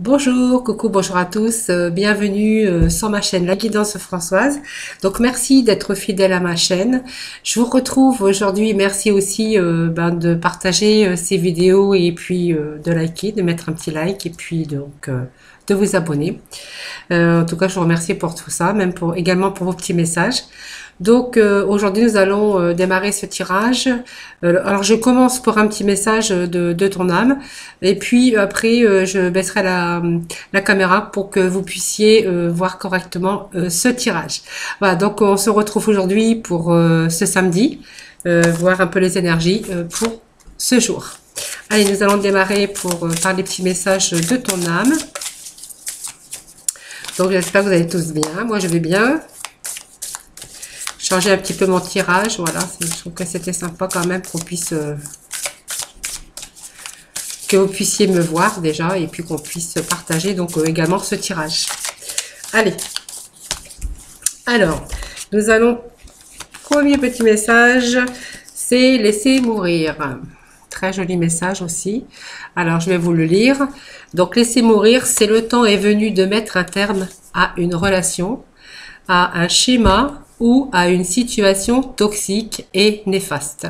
Bonjour, coucou, bonjour à tous, bienvenue sur ma chaîne La Guidance Françoise. Donc merci d'être fidèle à ma chaîne. Je vous retrouve aujourd'hui, merci aussi de partager ces vidéos et puis de liker, de mettre un petit like et puis donc de vous abonner. En tout cas, je vous remercie pour tout ça, même également pour vos petits messages. Donc aujourd'hui, nous allons démarrer ce tirage. Alors je commence pour un petit message de ton âme, et puis après je baisserai la caméra pour que vous puissiez voir correctement ce tirage. Voilà, donc on se retrouve aujourd'hui pour ce samedi, voir un peu les énergies pour ce jour. Allez, nous allons démarrer par les petits messages de ton âme. Donc j'espère que vous allez tous bien. Moi je vais bien. Changer un petit peu mon tirage, voilà, je trouve que c'était sympa quand même qu'on puisse que vous puissiez me voir déjà et puis qu'on puisse partager donc également ce tirage. Allez, alors nous allons, premier petit message, c'est laisser mourir. Très joli message aussi. Alors je vais vous le lire. Donc laisser mourir, c'est le temps est venu de mettre un terme à une relation, à un schéma ou à une situation toxique et néfaste.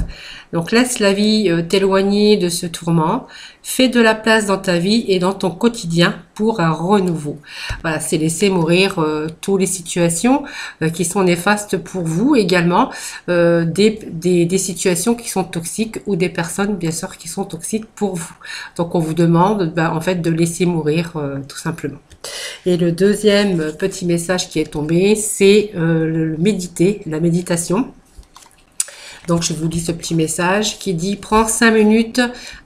Donc laisse la vie t'éloigner de ce tourment, fais de la place dans ta vie et dans ton quotidien pour un renouveau. Voilà, c'est laisser mourir toutes les situations qui sont néfastes pour vous également, des situations qui sont toxiques ou des personnes bien sûr qui sont toxiques pour vous. Donc on vous demande en fait de laisser mourir tout simplement. Et le deuxième petit message qui est tombé, c'est le méditer, la méditation. Donc je vous lis ce petit message qui dit: prends 5 minutes,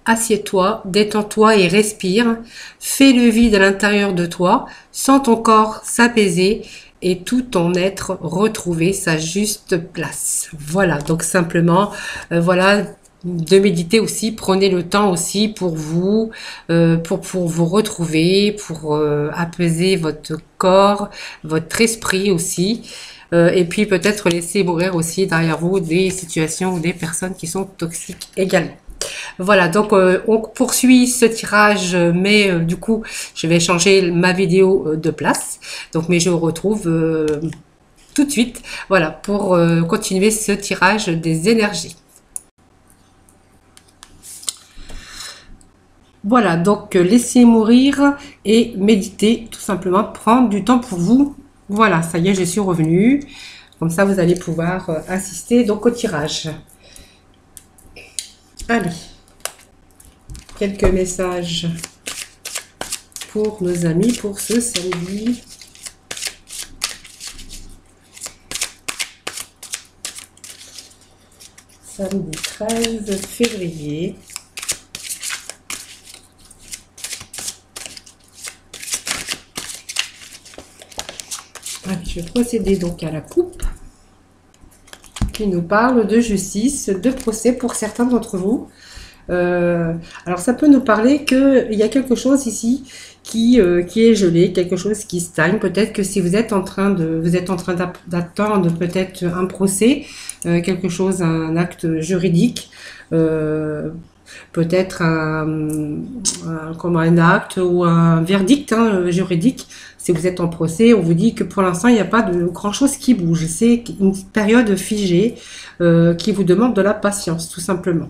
assieds-toi, détends-toi et respire. Fais le vide à l'intérieur de toi, sens ton corps s'apaiser et tout ton être retrouver sa juste place. Voilà, donc simplement, voilà, de méditer aussi, prenez le temps aussi pour vous, pour vous retrouver, pour apaiser votre corps, votre esprit aussi, et puis peut-être laisser mourir aussi derrière vous des situations ou des personnes qui sont toxiques également. Voilà, donc on poursuit ce tirage, mais du coup, je vais changer ma vidéo de place, donc mais je vous retrouve tout de suite, voilà, pour continuer ce tirage des énergies. Voilà, donc laissez mourir et méditer, tout simplement, prendre du temps pour vous. Voilà, ça y est, je suis revenue. Comme ça, vous allez pouvoir assister donc au tirage. Allez, quelques messages pour nos amis pour ce samedi. Samedi 13 février. Allez, je vais procéder donc à la coupe qui nous parle de justice, de procès pour certains d'entre vous. Alors ça peut nous parler qu'il y a quelque chose ici qui est gelé, quelque chose qui stagne. Peut-être que si vous êtes en train d'attendre peut-être un procès, quelque chose, un acte juridique, peut-être un acte ou un verdict juridique. Si vous êtes en procès, on vous dit que pour l'instant, il n'y a pas de grand-chose qui bouge. C'est une période figée qui vous demande de la patience, tout simplement.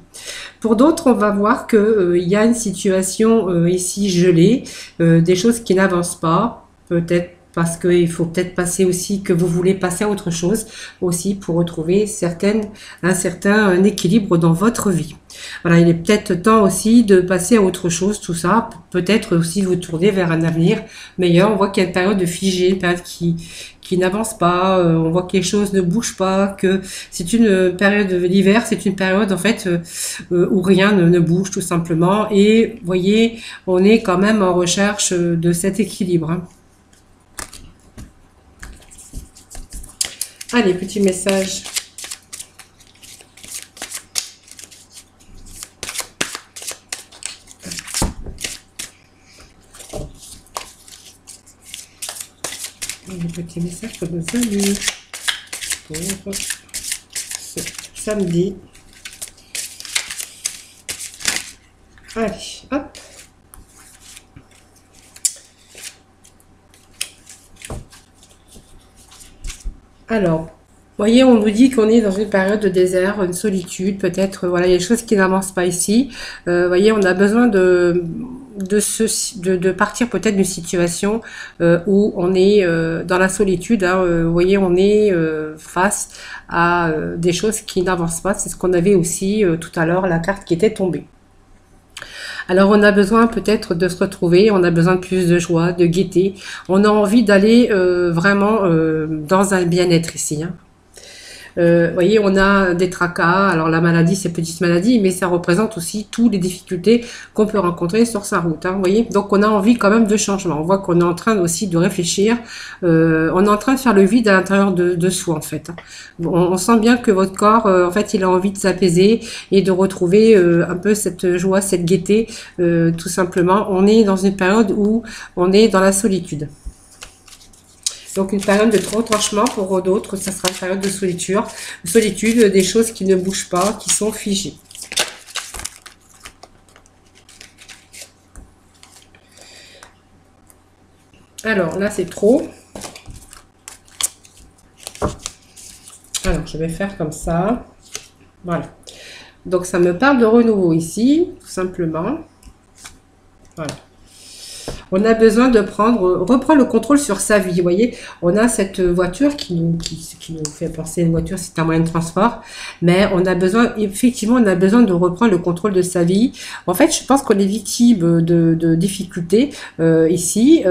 Pour d'autres, on va voir qu'il y a une situation ici gelée, des choses qui n'avancent pas, peut-être parce qu'il faut peut-être passer aussi, que vous voulez passer à autre chose aussi pour retrouver un certain équilibre dans votre vie. Voilà, il est peut-être temps aussi de passer à autre chose, tout ça, peut-être aussi vous tourner vers un avenir meilleur. On voit qu'il y a une période de figée, une période qui n'avance pas, on voit que les choses ne bougent pas, que c'est une période de l'hiver, c'est une période en fait où rien ne bouge tout simplement. Et vous voyez, on est quand même en recherche de cet équilibre, hein. Allez, petit message. Un petit message pour nos amis pour ce samedi. Allez, hop. Alors, vous voyez, on nous dit qu'on est dans une période de désert, une solitude, peut-être, voilà, il y a des choses qui n'avancent pas ici. Vous voyez, on a besoin de partir peut-être d'une situation où on est dans la solitude. Hein, vous voyez, on est face à des choses qui n'avancent pas. C'est ce qu'on avait aussi tout à l'heure, la carte qui était tombée. Alors on a besoin peut-être de se retrouver, on a besoin de plus de joie, de gaieté. On a envie d'aller vraiment dans un bien-être ici. Hein. Voyez, on a des tracas. Alors la maladie, c'est petite maladie, mais ça représente aussi toutes les difficultés qu'on peut rencontrer sur sa route. Hein, voyez, donc on a envie quand même de changement. On voit qu'on est en train aussi de réfléchir. On est en train de faire le vide à l'intérieur de soi, en fait. Hein. On sent bien que votre corps, en fait, il a envie de s'apaiser et de retrouver un peu cette joie, cette gaieté, tout simplement. On est dans une période où on est dans la solitude. Donc une période de retranchement pour d'autres, ça sera une période de solitude, des choses qui ne bougent pas, qui sont figées. Alors là c'est trop. Alors je vais faire comme ça. Voilà. Donc ça me parle de renouveau ici, tout simplement. Voilà. On a besoin de reprendre le contrôle sur sa vie. Vous voyez, on a cette voiture qui nous fait penser à une voiture, c'est un moyen de transport. Mais on a besoin, effectivement, on a besoin de reprendre le contrôle de sa vie. En fait, je pense qu'on est victime de difficultés ici.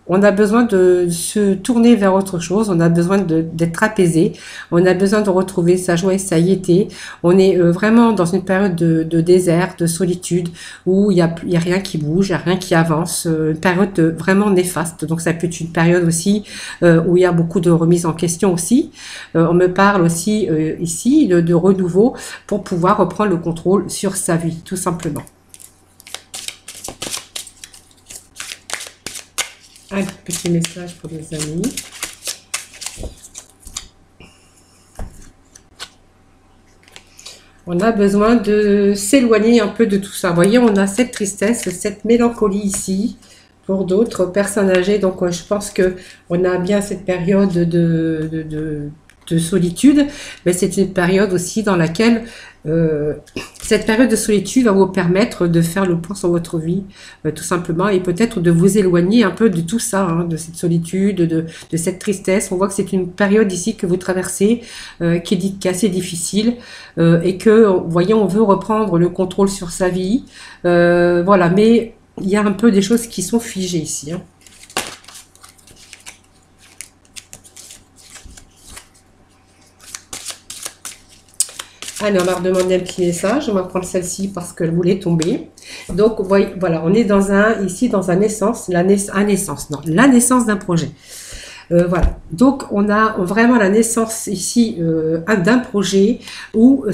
On a besoin de se tourner vers autre chose, on a besoin d'être apaisé, on a besoin de retrouver sa joie et sa gaieté. On est vraiment dans une période de désert, de solitude, où il y a rien qui bouge, il n'y a rien qui avance, une période vraiment néfaste. Donc ça peut être une période aussi où il y a beaucoup de remises en question aussi. On me parle aussi ici de renouveau pour pouvoir reprendre le contrôle sur sa vie, tout simplement. Un petit message pour les amis. On a besoin de s'éloigner un peu de tout ça. Vous voyez, on a cette tristesse, cette mélancolie ici pour d'autres personnes âgées. Donc, je pense que on a bien cette période de solitude, mais c'est une période aussi dans laquelle cette période de solitude va vous permettre de faire le point sur votre vie, tout simplement, et peut-être de vous éloigner un peu de tout ça, hein, de cette solitude, de cette tristesse. On voit que c'est une période ici que vous traversez, qui est assez difficile, et que, vous voyez, on veut reprendre le contrôle sur sa vie, voilà, mais il y a un peu des choses qui sont figées ici, hein. Alors, on va redemander un petit message. On va prendre celle-ci parce qu'elle voulait tomber. Donc, voilà, on est ici dans la naissance d'un projet. Voilà. Donc, on a vraiment la naissance ici d'un projet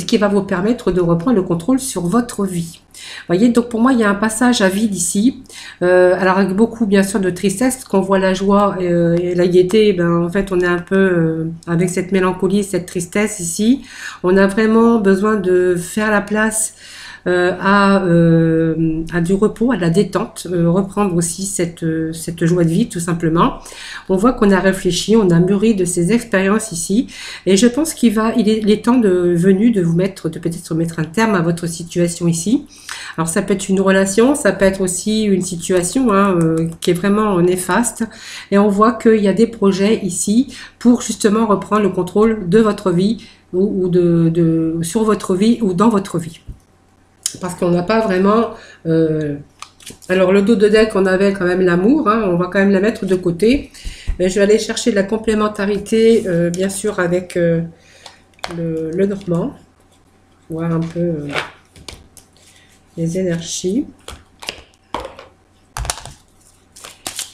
qui va vous permettre de reprendre le contrôle sur votre vie. Voyez, donc pour moi, il y a un passage à vide ici. Alors, avec beaucoup, bien sûr, de tristesse, parce qu'on voit la joie et la gaieté, ben, en fait, on est un peu avec cette mélancolie, cette tristesse ici. On a vraiment besoin de faire la place à du repos, à de la détente, reprendre aussi cette joie de vivre tout simplement. On voit qu'on a réfléchi, on a mûri de ces expériences ici, et je pense qu'il est temps venu de peut-être mettre un terme à votre situation ici. Alors ça peut être une relation, ça peut être aussi une situation qui est vraiment néfaste, et on voit qu'il y a des projets ici pour justement reprendre le contrôle de votre vie ou sur votre vie ou dans votre vie. Parce qu'on n'a pas vraiment... alors le dos de deck, on avait quand même l'amour, hein, on va quand même la mettre de côté. Mais je vais aller chercher de la complémentarité, bien sûr, avec le normand. Voir un peu les énergies.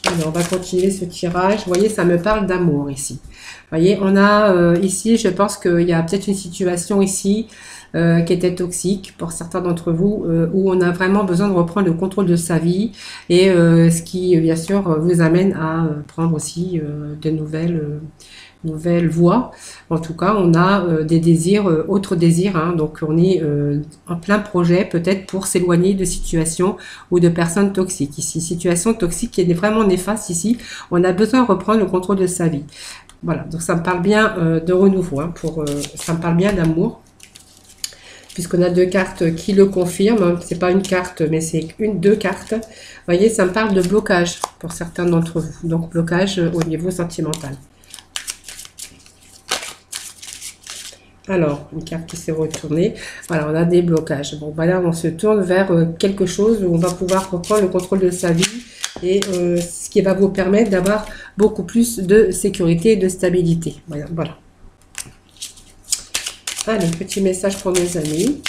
Alors, on va continuer ce tirage. Vous voyez, ça me parle d'amour ici. Vous voyez, on a ici, je pense qu'il y a peut-être une situation ici qui était toxique pour certains d'entre vous, où on a vraiment besoin de reprendre le contrôle de sa vie, et ce qui, bien sûr, vous amène à prendre aussi de nouvelles voies. En tout cas, on a des désirs, autres désirs, hein, donc on est en plein projet peut-être pour s'éloigner de situations ou de personnes toxiques. Ici, situation toxique qui est vraiment néfaste ici, on a besoin de reprendre le contrôle de sa vie. Voilà, donc ça me parle bien de renouveau, hein, ça me parle bien d'amour. Puisqu'on a deux cartes qui le confirment. C'est pas une carte, mais c'est deux cartes. Vous voyez, ça me parle de blocage pour certains d'entre vous. Donc, blocage au niveau sentimental. Alors, une carte qui s'est retournée. Voilà, on a des blocages. Bon, voilà, on se tourne vers quelque chose où on va pouvoir reprendre le contrôle de sa vie et ce qui va vous permettre d'avoir beaucoup plus de sécurité et de stabilité. Voilà, voilà. Allez, petit message pour mes amis.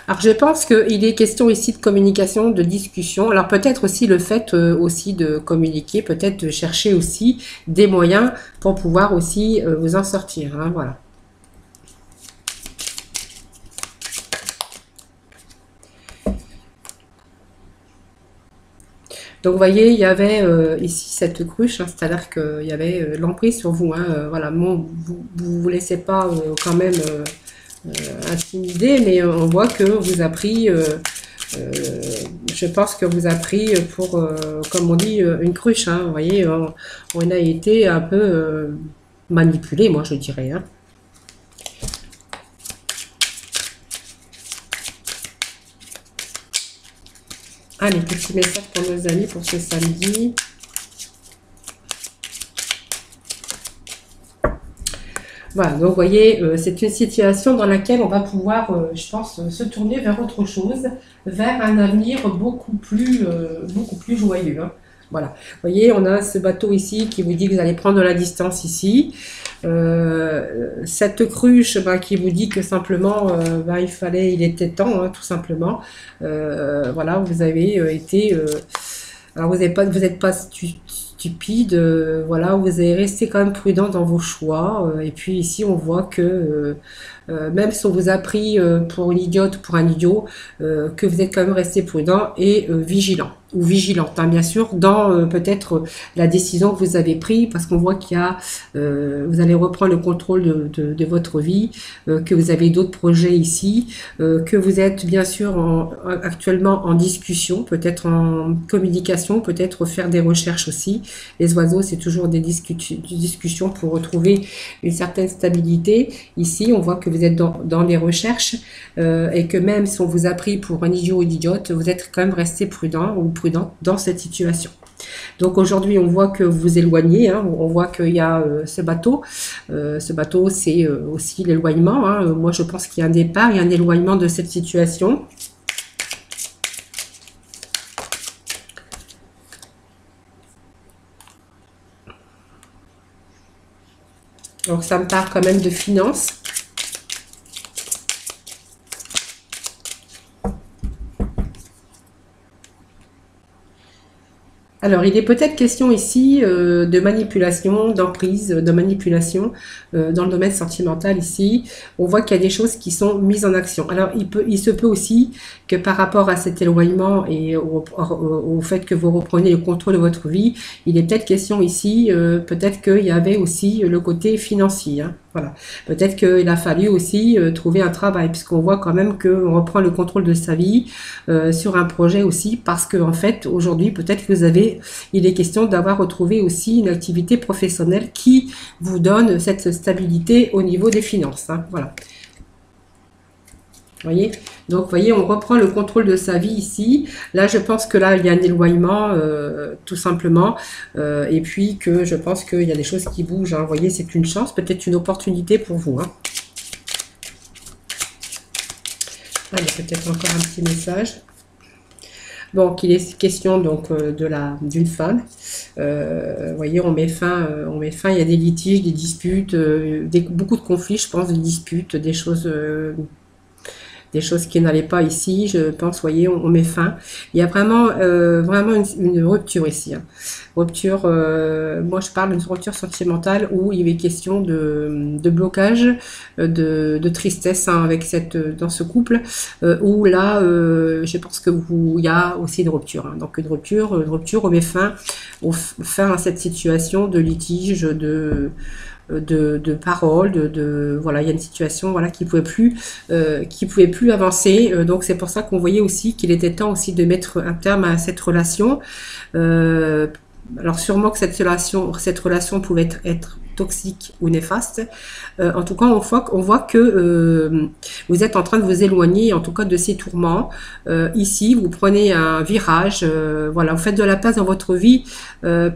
Alors, je pense qu'il est question ici de communication, de discussion. Alors, peut-être aussi le fait aussi de communiquer, peut-être de chercher aussi des moyens pour pouvoir aussi vous en sortir. Hein, voilà. Donc, vous voyez, il y avait ici cette cruche, hein, c'est-à-dire qu'il y avait l'emprise sur vous. Hein, voilà, bon, vous laissez pas quand même intimider, mais on voit que vous a pris, je pense que vous a pris pour, comme on dit, une cruche. Hein, vous voyez, on a été un peu manipulé, moi je dirais. Hein. Allez, petit message pour nos amis pour ce samedi. Voilà, donc vous voyez, c'est une situation dans laquelle on va pouvoir, je pense, se tourner vers autre chose, vers un avenir beaucoup plus joyeux. Hein. Voilà, vous voyez, on a ce bateau ici qui vous dit que vous allez prendre de la distance ici. Cette cruche qui vous dit que simplement, il était temps, hein, tout simplement. Voilà, vous avez été... alors, vous n'êtes pas stupide, voilà, vous allez rester quand même prudent dans vos choix. Et puis ici, on voit que même si on vous a pris pour une idiote ou pour un idiot, que vous êtes quand même resté prudent et vigilant ou vigilante, hein, bien sûr, dans peut-être la décision que vous avez prise, parce qu'on voit qu'il y a, vous allez reprendre le contrôle de votre vie, que vous avez d'autres projets ici, que vous êtes bien sûr actuellement en discussion, peut-être en communication, peut-être faire des recherches aussi. Les oiseaux, c'est toujours des discussions pour retrouver une certaine stabilité. Ici, on voit que vous êtes dans les recherches et que même si on vous a pris pour un idiot ou une idiote, vous êtes quand même resté prudent ou prudent dans cette situation. Donc aujourd'hui, on voit que vous vous éloignez, hein, on voit qu'il y a ce bateau. Ce bateau, c'est aussi l'éloignement. Hein. Moi, je pense qu'il y a un départ, il y a un éloignement de cette situation. Donc ça me parle quand même de finances. Alors, il est peut-être question ici de manipulation, d'emprise, de manipulation dans le domaine sentimental ici. On voit qu'il y a des choses qui sont mises en action. Alors, il se peut aussi que par rapport à cet éloignement et au fait que vous reprenez le contrôle de votre vie, il est peut-être question ici, peut-être qu'il y avait aussi le côté financier. Hein. Voilà. Peut-être qu'il a fallu aussi trouver un travail, puisqu'on voit quand même qu'on reprend le contrôle de sa vie sur un projet aussi, parce que en fait, aujourd'hui, peut-être que il est question d'avoir retrouvé aussi une activité professionnelle qui vous donne cette stabilité au niveau des finances. Hein. Voilà. Voyez, donc, vous voyez, on reprend le contrôle de sa vie ici. Là, je pense que là, il y a un éloignement, tout simplement. Et puis que je pense qu'il y a des choses qui bougent. Hein. Vous voyez, c'est une chance, peut-être une opportunité pour vous. Hein. Allez, peut-être encore un petit message. Donc, il est question donc d'une femme. Vous voyez, on met fin. Il y a des litiges, des disputes, beaucoup de conflits, je pense, des disputes, des choses qui n'allaient pas ici, je pense, vous voyez, on met fin. Il y a vraiment une rupture ici. Hein. Rupture, moi je parle d'une rupture sentimentale où il y avait question de blocage, de tristesse hein, dans ce couple, où là, je pense que il y a aussi une rupture. Hein. Donc une rupture, on met fin à cette situation de litige, de paroles, voilà, il y a une situation, voilà, qui pouvait plus avancer. Donc c'est pour ça qu'on voyait aussi qu'il était temps aussi de mettre un terme à cette relation. Alors sûrement que cette relation pouvait être toxique ou néfaste. En tout cas, on voit que vous êtes en train de vous éloigner, en tout cas, de ces tourments. Ici, vous prenez un virage, voilà, vous faites de la place dans votre vie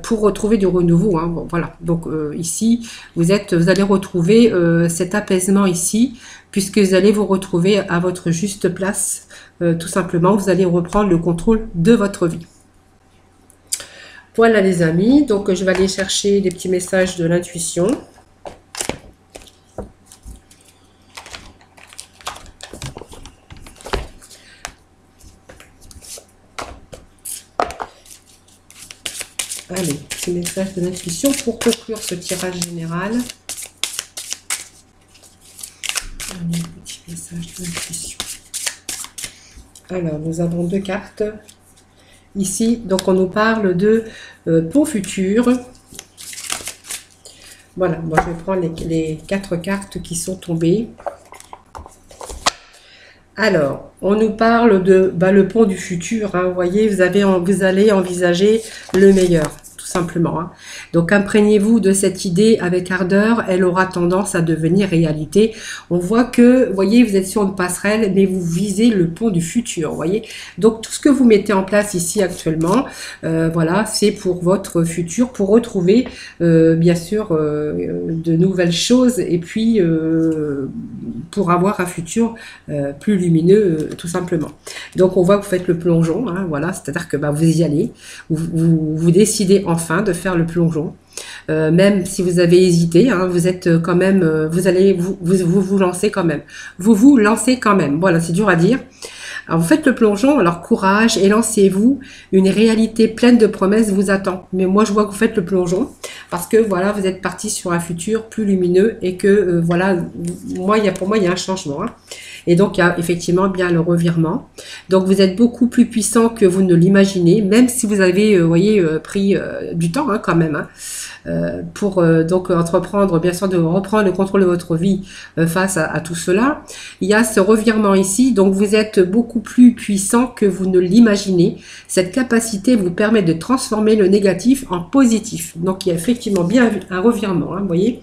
pour retrouver du renouveau. Hein, bon, voilà. Donc ici, vous allez retrouver cet apaisement ici, puisque vous allez vous retrouver à votre juste place. Tout simplement, vous allez reprendre le contrôle de votre vie. Voilà les amis, donc je vais aller chercher des petits messages de l'intuition. Allez, petits messages de l'intuition pour conclure ce tirage général. Allez, petit message de l'intuition. Alors, nous avons 2 cartes. Ici, donc on nous parle de pont futur. Voilà, moi je vais prendre les 4 cartes qui sont tombées. Alors, on nous parle de le pont du futur. Hein, vous voyez, vous allez envisager le meilleur, tout simplement. Hein. Donc, imprégnez-vous de cette idée avec ardeur. Elle aura tendance à devenir réalité. On voit que, vous voyez, vous êtes sur une passerelle, mais vous visez le pont du futur. Vous voyez. Donc, tout ce que vous mettez en place ici actuellement, voilà, c'est pour votre futur, pour retrouver, bien sûr, de nouvelles choses, et puis pour avoir un futur plus lumineux, tout simplement. Donc, on voit que vous faites le plongeon. Hein, voilà, c'est-à-dire que vous y allez, vous décidez enfin de faire le plongeon. Même si vous avez hésité, hein, vous êtes quand même, vous lancez quand même. Vous lancez quand même. Voilà, c'est dur à dire. Alors, vous faites le plongeon, alors courage et lancez-vous. Une réalité pleine de promesses vous attend. Mais moi, je vois que vous faites le plongeon parce que voilà, vous êtes parti sur un futur plus lumineux et que voilà, pour moi, il y a un changement. Hein. Et donc, il y a effectivement bien le revirement. Donc, vous êtes beaucoup plus puissant que vous ne l'imaginez, même si vous avez, pris du temps hein, quand même. Hein. Pour donc entreprendre, bien sûr, de reprendre le contrôle de votre vie face à tout cela. Il y a ce revirement ici, donc vous êtes beaucoup plus puissant que vous ne l'imaginez. Cette capacité vous permet de transformer le négatif en positif. Donc il y a effectivement bien un revirement, hein, vous voyez.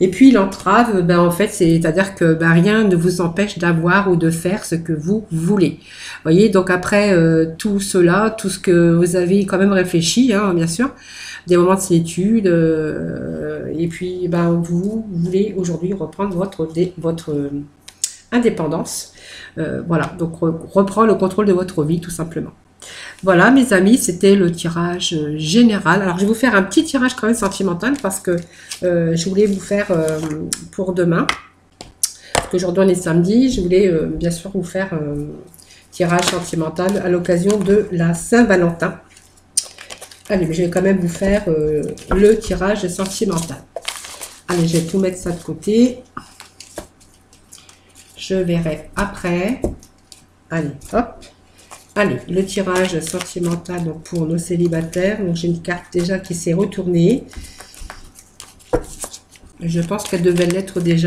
Et puis l'entrave, en fait, c'est-à-dire que rien ne vous empêche d'avoir ou de faire ce que vous voulez. Vous voyez, donc après tout cela, tout ce que vous avez quand même réfléchi, hein, bien sûr, des moments de solitude, et puis vous voulez aujourd'hui reprendre votre indépendance. Voilà, donc reprendre le contrôle de votre vie, tout simplement. Voilà, mes amis, c'était le tirage général. Alors, je vais vous faire un petit tirage quand même sentimental parce que je voulais vous faire pour demain. Parce qu'aujourd'hui, on est samedi. Je voulais bien sûr vous faire un tirage sentimental à l'occasion de la Saint-Valentin. Allez, mais je vais quand même vous faire le tirage sentimental. Allez, je vais tout mettre ça de côté. Je verrai après. Allez, hop. Allez, le tirage sentimental donc pour nos célibataires. Donc j'ai une carte déjà qui s'est retournée. Je pense qu'elle devait l'être déjà.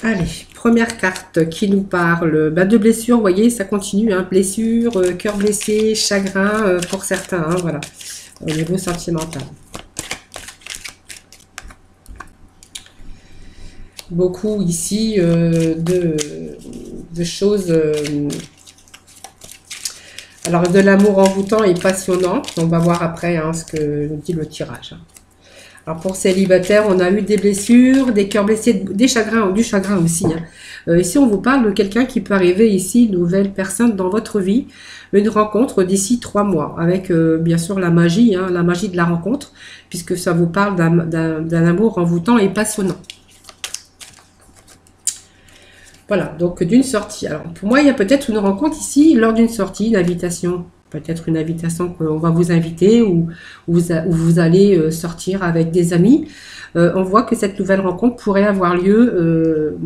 Allez, première carte qui nous parle de blessures. Vous voyez, ça continue. Hein, blessure, cœur blessé, chagrin pour certains. Hein, voilà, au niveau sentimental. Beaucoup ici de choses, alors de l'amour envoûtant et passionnant. On va voir après hein, ce que nous dit le tirage. Alors pour célibataires, on a eu des blessures, des cœurs blessés, des chagrins, du chagrin aussi. Hein. Ici, on vous parle de quelqu'un qui peut arriver ici, une nouvelle personne dans votre vie, une rencontre d'ici 3 mois, avec bien sûr la magie de la rencontre, puisque ça vous parle d'un amour envoûtant et passionnant. Voilà, donc d'une sortie. Alors, pour moi, il y a peut-être une rencontre ici lors d'une sortie, une invitation peut-être une invitation qu'on va vous inviter ou vous allez sortir avec des amis. On voit que cette nouvelle rencontre pourrait avoir lieu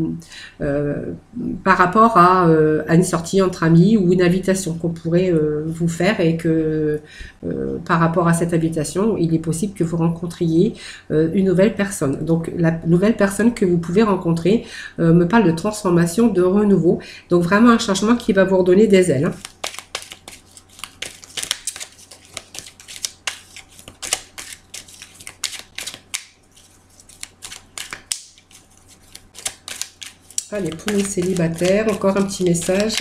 par rapport à une sortie entre amis ou une invitation qu'on pourrait vous faire et que par rapport à cette invitation, il est possible que vous rencontriez une nouvelle personne. Donc la nouvelle personne que vous pouvez rencontrer me parle de transformation, de renouveau. Donc vraiment un changement qui va vous redonner des ailes. Hein. Allez, pour les célibataires, encore un petit message.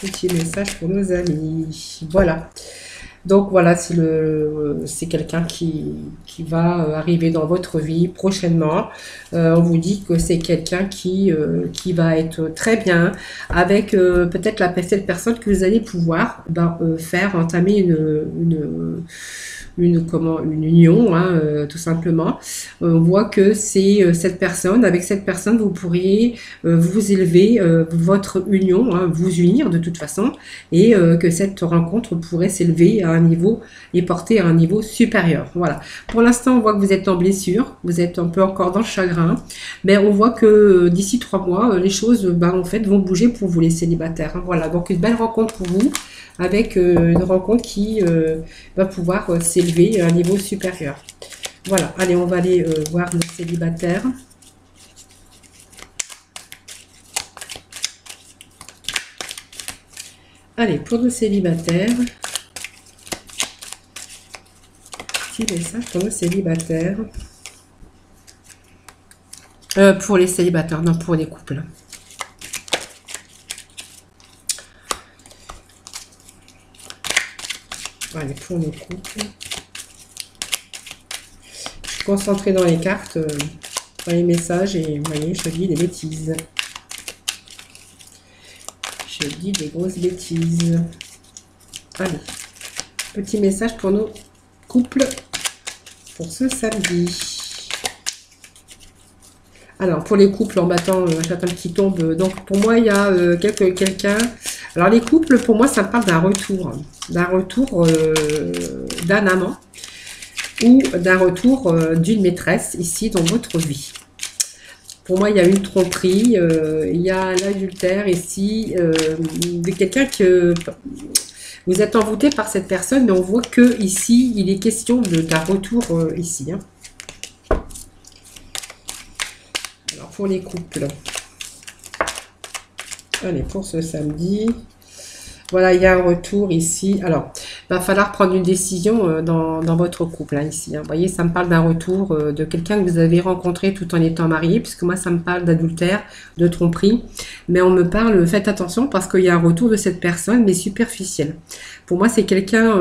Petit message pour nos amis. Voilà. Donc voilà, c'est quelqu'un qui va arriver dans votre vie prochainement. On vous dit que c'est quelqu'un qui va être très bien avec peut-être cette personne que vous allez pouvoir faire entamer une union, hein, tout simplement. On voit que c'est avec cette personne, vous pourriez vous élever votre union, hein, vous unir de toute façon, et que cette rencontre pourrait s'élever à un niveau et porter à un niveau supérieur. Voilà. Pour l'instant, on voit que vous êtes en blessure, vous êtes un peu encore dans le chagrin, mais on voit que d'ici 3 mois, les choses, en fait, vont bouger pour vous les célibataires. Hein. Voilà. Donc une belle rencontre pour vous, avec une rencontre qui va pouvoir s'élever à un niveau supérieur. Voilà, allez, on va aller voir nos célibataires. Allez, pour nos célibataires, petit message pour nos célibataires. Pour les célibataires, non, pour les couples. Allez, pour les couples. Je suis concentrée dans les cartes, dans les messages, et vous voyez, je dis des bêtises. Je dis des grosses bêtises. Allez, petit message pour nos couples pour ce samedi. Alors, pour les couples, en battant, j'attends qui tombe. Donc, pour moi, il y a quelqu'un. Alors, les couples, pour moi, ça me parle d'un retour d'un amant ou d'un retour d'une maîtresse ici dans votre vie. Pour moi, il y a une tromperie, il y a l'adultère ici, de quelqu'un que vous êtes envoûté par cette personne, mais on voit que ici, il est question d'un retour ici. Hein. Alors, pour les couples. Allez, pour ce samedi. Voilà, il y a un retour ici. Alors, il va falloir prendre une décision dans votre couple, hein, ici. Hein. Vous voyez, ça me parle d'un retour de quelqu'un que vous avez rencontré tout en étant marié, puisque moi, ça me parle d'adultère, de tromperie. Mais on me parle, faites attention, parce qu'il y a un retour de cette personne, mais superficiel. Pour moi, c'est quelqu'un,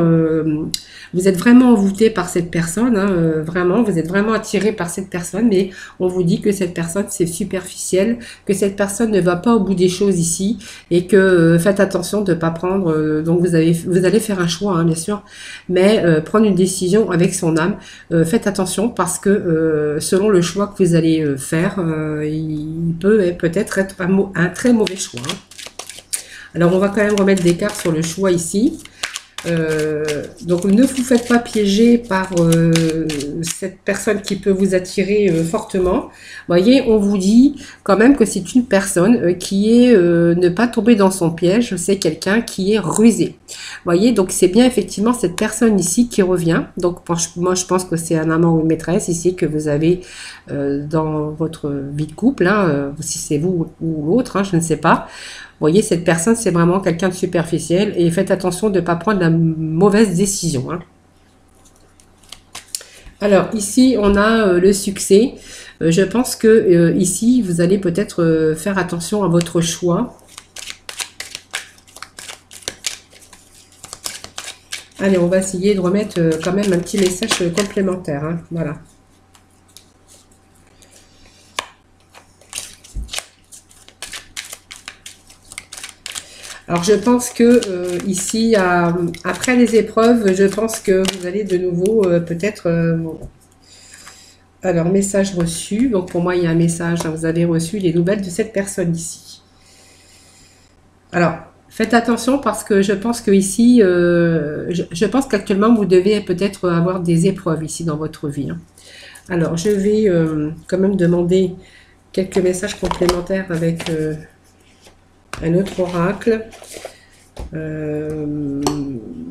vous êtes vraiment envoûté par cette personne, hein, vraiment, vous êtes vraiment attiré par cette personne, mais on vous dit que cette personne, c'est superficiel, que cette personne ne va pas au bout des choses ici, et que faites attention de ne pas prendre, donc vous allez faire un choix, hein, bien sûr, mais prendre une décision avec son âme, faites attention parce que selon le choix que vous allez faire, il peut peut-être être un très mauvais choix. Hein. Alors on va quand même remettre des cartes sur le choix ici. Donc ne vous faites pas piéger par cette personne qui peut vous attirer fortement. Voyez, on vous dit quand même que c'est une personne qui est ne pas tomber dans son piège. C'est quelqu'un qui est rusé. Voyez, donc c'est bien effectivement cette personne ici qui revient. Donc moi je pense que c'est un amant ou une maîtresse ici que vous avez dans votre vie de couple, hein, si c'est vous ou l'autre, hein, je ne sais pas. Vous voyez, cette personne, c'est vraiment quelqu'un de superficiel et faites attention de ne pas prendre la mauvaise décision. Hein. Alors, ici, on a le succès. Je pense que ici, vous allez peut-être faire attention à votre choix. Allez, on va essayer de remettre quand même un petit message complémentaire. Hein. Voilà. Alors, je pense que ici, après les épreuves, je pense que vous allez de nouveau peut-être... alors, message reçu. Donc, pour moi, il y a un message. Hein, vous avez reçu les nouvelles de cette personne ici. Alors, faites attention parce que je pense que ici, je pense qu'actuellement, vous devez peut-être avoir des épreuves ici dans votre vie. Hein. Alors, je vais quand même demander quelques messages complémentaires avec un autre oracle.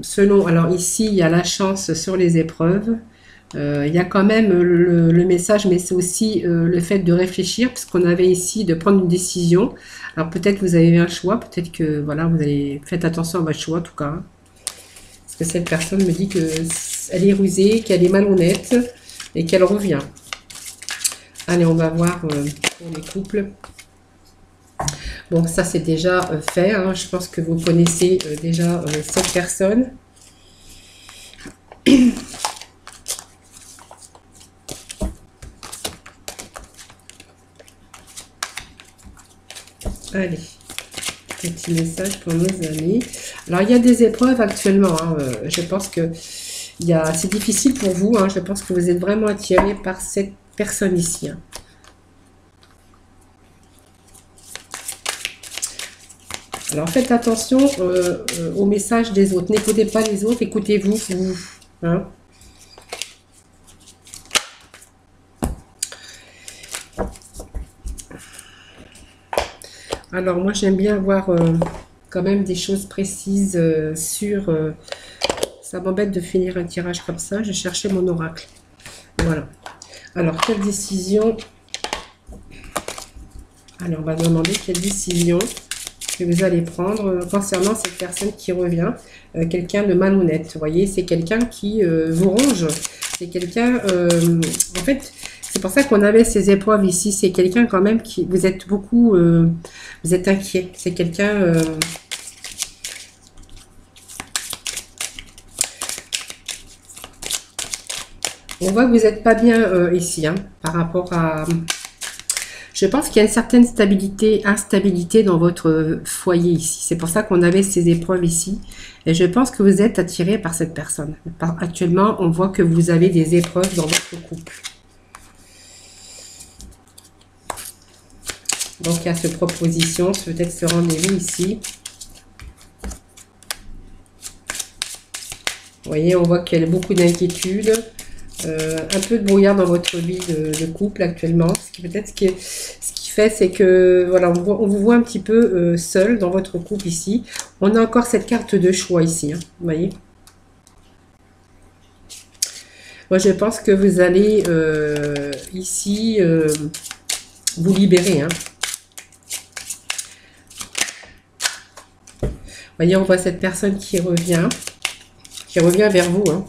Selon, alors ici, il y a la chance sur les épreuves. Il y a quand même le message, mais c'est aussi le fait de réfléchir, puisqu'on avait ici de prendre une décision. Alors peut-être vous avez un choix, peut-être que voilà, vous allez faites attention à votre choix en tout cas. Hein. Parce que cette personne me dit que elle est rusée, qu'elle est malhonnête et qu'elle revient. Allez, on va voir pour les couples. Bon, ça c'est déjà fait. Hein. Je pense que vous connaissez déjà cette personne. Allez, petit message pour nos amis. Alors, il y a des épreuves actuellement. Hein. Je pense que c'est difficile pour vous. Hein. Je pense que vous êtes vraiment attiré par cette personne ici. Hein. Alors, faites attention au message des autres. N'écoutez pas les autres, écoutez-vous. Hein. Alors, moi, j'aime bien avoir quand même des choses précises sur... ça m'embête de finir un tirage comme ça. Je cherchais mon oracle. Voilà. Alors, quelle décision... Alors, on va demander quelle décision que vous allez prendre concernant cette personne qui revient. Quelqu'un de malhonnête. Vous voyez, c'est quelqu'un qui vous ronge. C'est quelqu'un... en fait... C'est pour ça qu'on avait ces épreuves ici. C'est quelqu'un quand même qui... Vous êtes beaucoup... vous êtes inquiet. C'est quelqu'un... on voit que vous n'êtes pas bien ici. Hein, par rapport à... Je pense qu'il y a une certaine instabilité dans votre foyer ici. C'est pour ça qu'on avait ces épreuves ici. Et je pense que vous êtes attiré par cette personne. Actuellement, on voit que vous avez des épreuves dans votre couple. Donc, il y a cette proposition, peut-être ce rendez-vous ici. Vous voyez, on voit qu'il y a beaucoup d'inquiétudes, un peu de brouillard dans votre vie de couple actuellement. Ce qui fait, c'est que, voilà, on vous voit un petit peu seul dans votre couple ici. On a encore cette carte de choix ici, hein, vous voyez. Moi, je pense que vous allez ici vous libérer, hein. Vous voyez, on voit cette personne qui revient vers vous. Hein.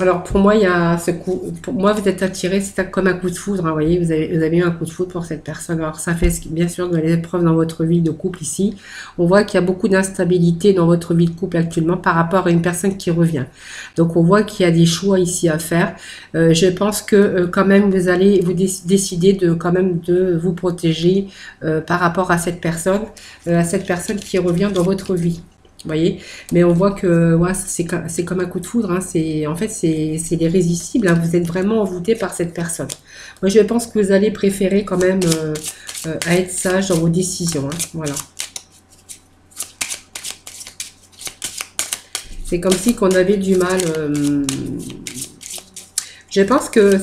Alors, pour moi, il y a ce coup. Pour moi, vous êtes attiré, c'est comme un coup de foudre. Hein, vous voyez, vous avez eu un coup de foudre pour cette personne. Alors, ça fait bien sûr de l'épreuve dans votre vie de couple ici. On voit qu'il y a beaucoup d'instabilité dans votre vie de couple actuellement par rapport à une personne qui revient. Donc, on voit qu'il y a des choix ici à faire. Je pense que quand même, vous allez vous décider de quand même de vous protéger par rapport à cette personne qui revient dans votre vie. Vous voyez, mais on voit que ouais, c'est comme un coup de foudre. Hein. En fait, c'est l'irrésistible. Hein. Vous êtes vraiment envoûté par cette personne. Moi, je pense que vous allez préférer quand même à être sage dans vos décisions. Hein. Voilà. C'est comme si qu'on avait du mal. Je pense que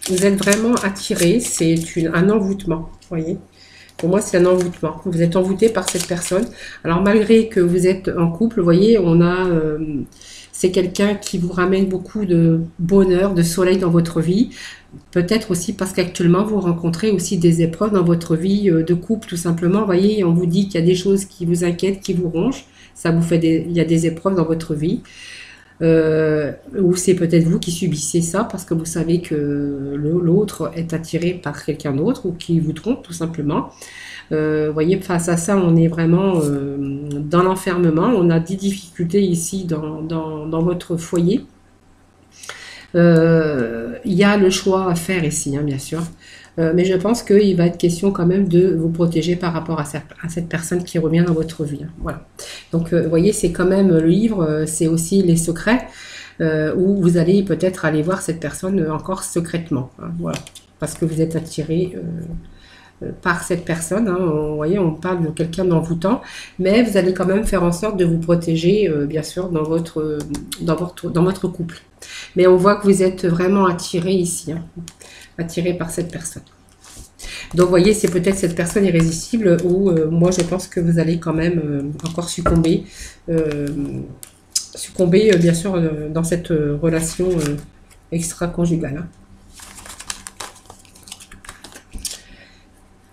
vous êtes vraiment attiré. C'est un envoûtement. Vous voyez. Pour moi, c'est un envoûtement. Vous êtes envoûté par cette personne. Alors, malgré que vous êtes en couple, vous voyez, c'est quelqu'un qui vous ramène beaucoup de bonheur, de soleil dans votre vie. Peut-être aussi parce qu'actuellement, vous rencontrez aussi des épreuves dans votre vie de couple, tout simplement. Vous voyez, on vous dit qu'il y a des choses qui vous inquiètent, qui vous rongent. Ça vous fait il y a des épreuves dans votre vie. Ou c'est peut-être vous qui subissez ça parce que vous savez que l'autre est attiré par quelqu'un d'autre ou qui vous trompe tout simplement. Vous voyez, face à ça, on est vraiment dans l'enfermement. On a des difficultés ici dans votre foyer. Il y a le choix à faire ici, hein, bien sûr. Mais je pense qu'il va être question quand même de vous protéger par rapport à cette personne qui revient dans votre vie, hein. Voilà. Donc, vous voyez, c'est quand même le livre, c'est aussi les secrets, où vous allez peut-être aller voir cette personne encore secrètement, hein, voilà. Parce que vous êtes attiré par cette personne, hein. Vous voyez, on parle de quelqu'un d'envoûtant, mais vous allez quand même faire en sorte de vous protéger, bien sûr, dans votre couple. Mais on voit que vous êtes vraiment attiré ici, hein, attiré par cette personne. Donc, vous voyez, c'est peut-être cette personne irrésistible où moi, je pense que vous allez quand même encore succomber, bien sûr, dans cette relation extra-conjugale, hein.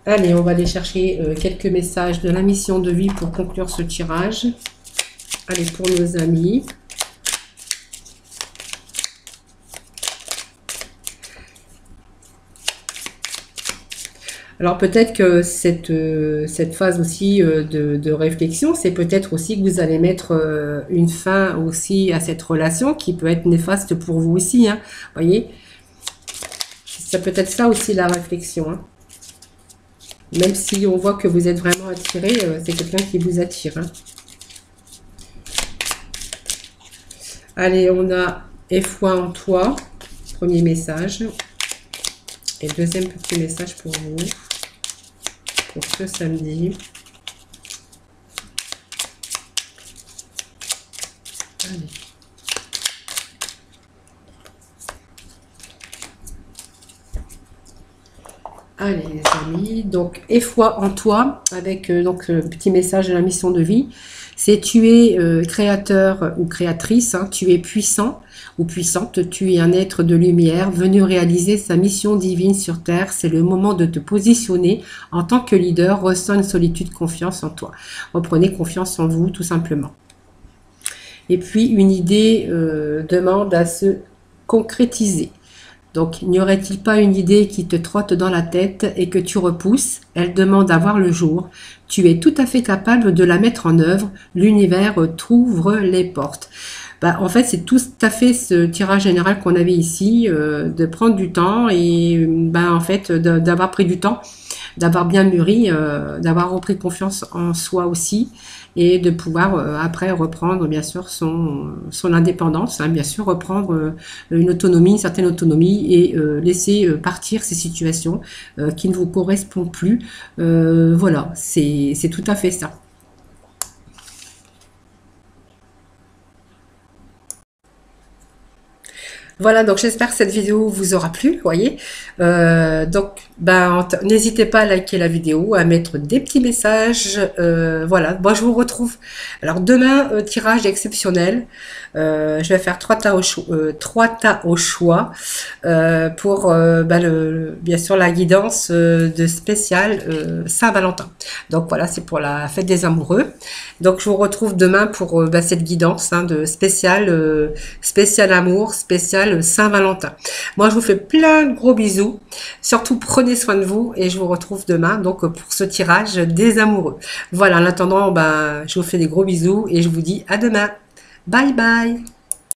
Allez, on va aller chercher quelques messages de la mission de vie pour conclure ce tirage. Allez, pour nos amis. Alors peut-être que cette phase aussi de réflexion, c'est peut-être aussi que vous allez mettre une fin aussi à cette relation qui peut être néfaste pour vous aussi, hein. Vous voyez, ça peut être ça aussi la réflexion, hein. Même si on voit que vous êtes vraiment attiré, c'est quelqu'un qui vous attire, hein. Allez, on a « Aie foi en toi », premier message. Et deuxième petit message pour vous, pour ce samedi. Allez. Allez les amis, donc aie foi en toi avec donc le petit message de la mission de vie. C'est tu es créateur ou créatrice, hein, tu es puissant ou puissante, tu es un être de lumière venu réaliser sa mission divine sur terre. C'est le moment de te positionner en tant que leader. Ressens une solitude, confiance en toi. Reprenez confiance en vous tout simplement. Et puis une idée demande à se concrétiser. Donc, n'y aurait-il pas une idée qui te trotte dans la tête et que tu repousses? Elle demande à voir le jour. Tu es tout à fait capable de la mettre en œuvre. L'univers t'ouvre les portes. Bah, en fait, c'est tout à fait ce tirage général qu'on avait ici, de prendre du temps et bah, en fait, d'avoir pris du temps, d'avoir bien mûri, d'avoir repris confiance en soi aussi et de pouvoir après reprendre bien sûr son indépendance, hein, bien sûr reprendre une autonomie, une certaine autonomie et laisser partir ces situations qui ne vous correspondent plus. Voilà, c'est tout à fait ça. Voilà, donc j'espère que cette vidéo vous aura plu, vous voyez. Donc, ben, n'hésitez pas à liker la vidéo, à mettre des petits messages. Voilà, moi je vous retrouve. Alors demain, tirage exceptionnel. Je vais faire 3 tas au choix pour ben, bien sûr la guidance de spécial Saint-Valentin. Donc voilà, c'est pour la fête des amoureux. Donc je vous retrouve demain pour ben, cette guidance hein, de spécial amour, spécial Saint-Valentin. Moi je vous fais plein de gros bisous. Surtout prenez soin de vous et je vous retrouve demain donc pour ce tirage des amoureux. Voilà, en attendant, ben, je vous fais des gros bisous et je vous dis à demain. Bye bye.